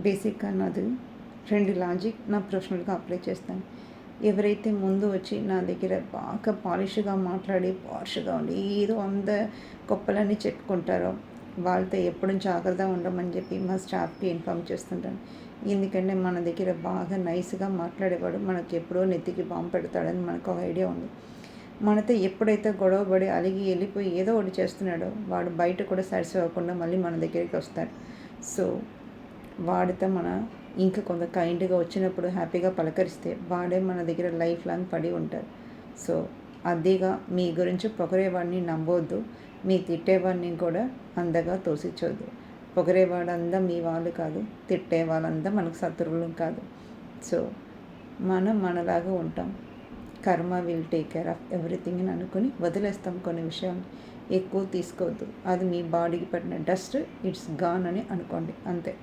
బేసిక్గా నాది 2 లాజిక్ నా ప్రొఫెషనల్గా అప్లై చేస్తాను. ఎవరైతే ముందు వచ్చి నా దగ్గర బాగా పాలిష్గా మాట్లాడి పాష్గా ఉండి ఏదో గొప్పలన్నీ చెప్పుకుంటారో వాళ్ళతో ఎప్పుడు జాగ్రత్తగా ఉండమని చెప్పి మా స్టాఫ్కి ఇన్ఫామ్ చేస్తుంటాను. ఎందుకంటే మన దగ్గర బాగా నైస్గా మాట్లాడేవాడు మనకి ఎప్పుడో నెత్తికి బాంబు పెడతాడని మనకు ఒక ఐడియా ఉంది. మనతో ఎప్పుడైతే గొడవపడి అలిగి వెళ్ళిపోయి ఏదో ఒకటి చేస్తున్నాడో వాడు బయట కూడా సాటిస్ఫై అవ్వకుండా మళ్ళీ మన దగ్గరికి వస్తాడు. సో వాడితో మన ఇంకా కొంత కైండ్గా వచ్చినప్పుడు హ్యాపీగా పలకరిస్తే వాడే మన దగ్గర లైఫ్ లాంగ్ పడి ఉంటారు. సో అదిగా మీ గురించి పొగరేవాడిని నమ్మవద్దు, మీ తిట్టేవాడిని కూడా అందగా తోసిచ్చొద్దు. పొగరేవాడంతా మీ వాళ్ళు కాదు, తిట్టే వాళ్ళంతా మనకు శత్రువులు కాదు. సో మనం మనలాగా ఉంటాం. కర్మ will take care of everything అని అనుకుని వదిలేస్తాం. కొన్ని విషయాలు ఎక్కువ తీసుకోవద్దు. అది మీ బాడీకి పట్టిన డస్ట్, ఇట్స్ గాన్ అని అనుకోండి, అంతే.